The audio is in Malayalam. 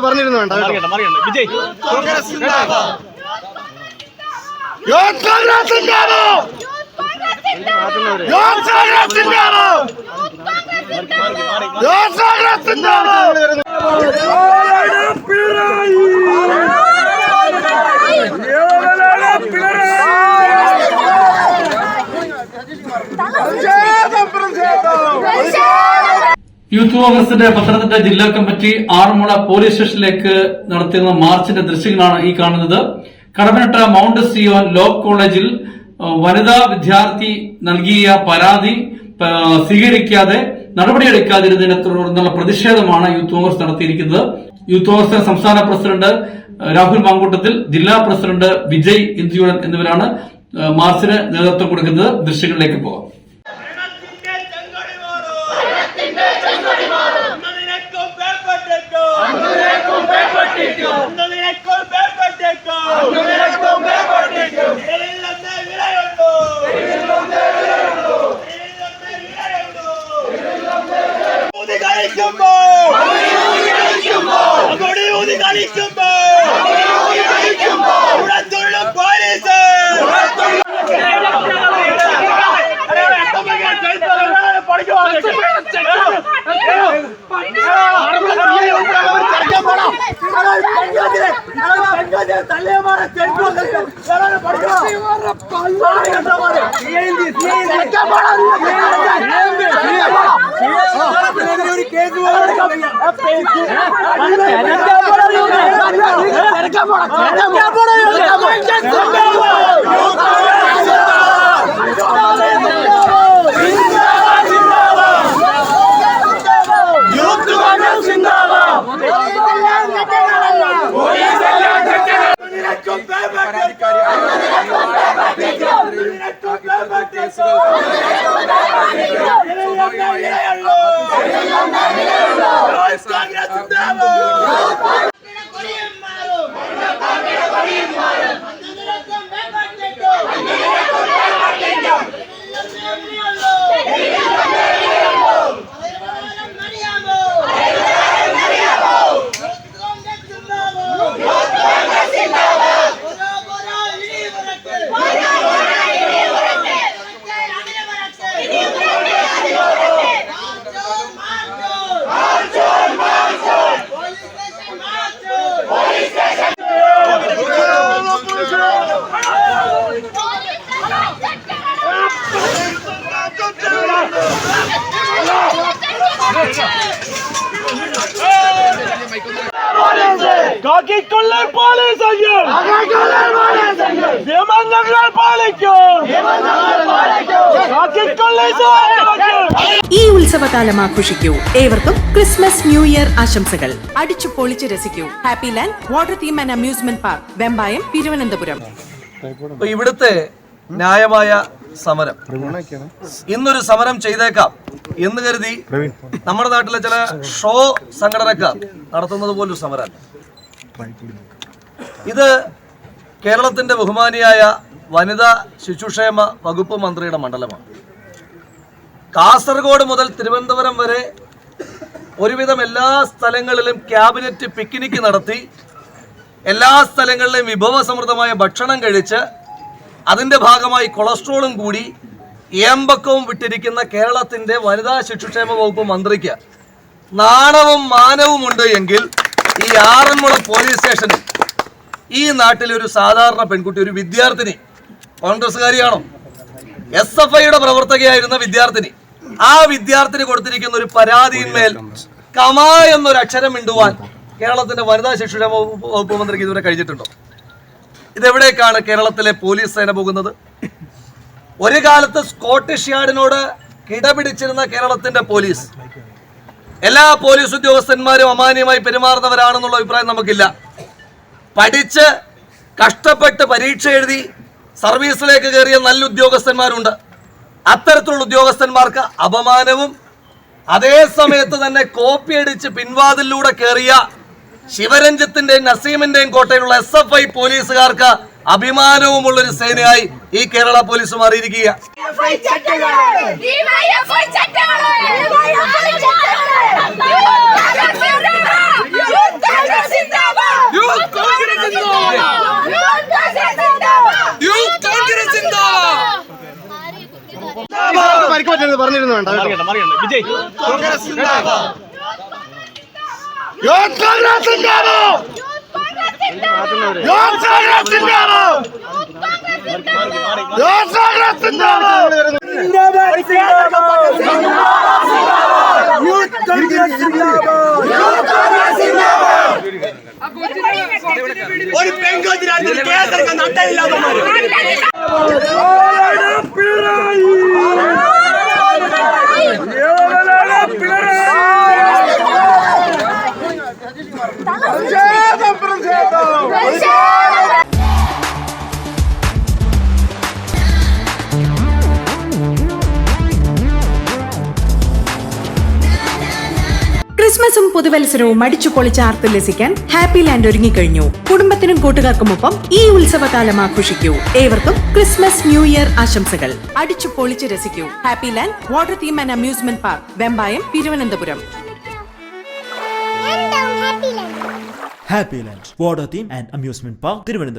പറഞ്ഞിരുന്നു വിജയ് യൂത്ത് കോൺഗ്രസിന്റെ പത്തനംതിട്ട ജില്ലാ കമ്മിറ്റി ആറന്മുള പോലീസ് സ്റ്റേഷനിലേക്ക് നടത്തുന്ന മാർച്ചിന്റെ ദൃശ്യങ്ങളാണ് ഈ കാണുന്നത്. കടമ്പനിട്ട മൗണ്ട് സിയോൻ ലോ കോളേജിൽ വനിതാ വിദ്യാർത്ഥി നൽകിയ പരാതി സ്വീകരിക്കാതെ നടപടിയെടുക്കാതിരുന്നതിനെ തുടർന്നുള്ള പ്രതിഷേധമാണ് യൂത്ത് കോൺഗ്രസ് നടത്തിയിരിക്കുന്നത്. യൂത്ത് കോൺഗ്രസ് സംസ്ഥാന പ്രസിഡന്റ് രാഹുൽ മാങ്കൂട്ടത്തിൽ, ജില്ലാ പ്രസിഡന്റ് വിജയ് ഇന്ദുജൂടൻ എന്നിവരാണ് മാർച്ചിന് നേതൃത്വം കൊടുക്കുന്നത്. ദൃശ്യങ്ങളിലേക്ക് പോകാം. ഈ ഉത്സവകാലം ആഘോഷിക്കൂ. ഏവർക്കും ക്രിസ്മസ് ന്യൂ ഇയർ ആശംസകൾ. അടിച്ചു പൊളിച്ച് രസിക്കൂ. Happy land water theme and amusement park, Vembayam, Thiruvananthapuram. ഇവിടുത്തെ ന്യായമായ സമരം ഇന്നൊരു സമരം ചെയ്തേക്കാം എന്ന് കരുതി നമ്മുടെ നാട്ടിലെ ചില ഷോ സംഘടനക്കാർ നടത്തുന്നത് പോലൊരു സമരമല്ല ഇത്. കേരളത്തിന്റെ ബഹുമാനിയായ വനിതാ ശിശുക്ഷേമ വകുപ്പ് മന്ത്രിയുടെ മണ്ഡലമാണ്. കാസർഗോഡ് മുതൽ തിരുവനന്തപുരം വരെ ഒരുവിധം എല്ലാ സ്ഥലങ്ങളിലും ക്യാബിനറ്റ് പിക്നിക് നടത്തി എല്ലാ സ്ഥലങ്ങളിലെയും വിഭവസമൃദ്ധമായ ഭക്ഷണം കഴിച്ച് അതിൻ്റെ ഭാഗമായി കൊളസ്ട്രോളും കൂടി ഏമ്പക്കവും വിട്ടിരിക്കുന്ന കേരളത്തിൻ്റെ വനിതാ ശിശുക്ഷേമ വകുപ്പ് മന്ത്രിക്ക് നാണവും മാനവുമുണ്ട് എങ്കിൽ ഈ ആറന്മുള പോലീസ് സ്റ്റേഷനിൽ ഈ നാട്ടിലെ ഒരു സാധാരണ പെൺകുട്ടി, ഒരു വിദ്യാർത്ഥിനി, കോൺഗ്രസ്സുകാരിയാണോ, SFIയുടെ പ്രവർത്തകയായിരുന്ന വിദ്യാർത്ഥിനി, ആ വിദ്യാർത്ഥിനി കൊടുത്തിരിക്കുന്ന ഒരു പരാതിയിന്മേൽ കമ എന്നൊരു അക്ഷരം മിണ്ടുവാൻ കേരളത്തിന്റെ വനിതാ ശിശുക്ഷേമ വകുപ്പ് മന്ത്രിക്ക് ഇതുവരെ കഴിഞ്ഞിട്ടുണ്ടോ? ഇതെവിടേക്കാണ് കേരളത്തിലെ പോലീസ് സേന പോകുന്നത്? ഒരു കാലത്ത് സ്കോട്ടിഷ് യാർഡിനോട് കിടപിടിച്ചിരുന്ന കേരളത്തിന്റെ പോലീസ്, എല്ലാ പോലീസ് ഉദ്യോഗസ്ഥന്മാരും അമാന്യമായി പെരുമാറുന്നവരാണെന്നുള്ള അഭിപ്രായം നമുക്കില്ല. പഠിച്ച് കഷ്ടപ്പെട്ട് പരീക്ഷ എഴുതി സർവീസിലേക്ക് കയറിയ നല്ല ഉദ്യോഗസ്ഥന്മാരുണ്ട്. അത്തരത്തിലുള്ള ഉദ്യോഗസ്ഥന്മാർക്ക് അപമാനവും അതേ സമയത്ത് തന്നെ കോപ്പി അടിച്ച് പിൻവാതിലൂടെ കയറിയ ശിവരഞ്ജിത്തിന്റെയും നസീമിന്റെയും കോട്ടയിലുള്ള SFI പോലീസുകാർക്ക് അഭിമാനവുമുള്ളൊരു സേനയായി ഈ കേരള പോലീസ് മാറിയിരിക്കുക. പരിക്ക് പറ്റരുത് പറഞ്ഞിരുന്നു വേണ്ട വിജയ് ഒരു പെൺകൊച്ചു രാജ്യത്തിൽ കേസെടുക്കാൻ നട്ടയില്ലാത്തവന്മാര് ക്രിസ്മസും പുതുവത്സരവും അടിച്ചു പൊളിച്ച് ആർത്തുല്ലസിക്കാൻ ഹാപ്പി ലാൻഡ് ഒരുങ്ങിക്കഴിഞ്ഞു. കുടുംബത്തിനും കൂട്ടുകാർക്കുമൊപ്പം ഈ ഉത്സവകാലം ആഘോഷിക്കൂ. ഏവർക്കും ക്രിസ്മസ് ന്യൂ ഇയർ ആശംസകൾ. അടിച്ചു പൊളിച്ച് രസിക്കൂ. Happy land water theme and amusement park, Vembayam, Thiruvananthapuram. Happy Land Water Theme and Amusement Park, Thiruvananthapuram.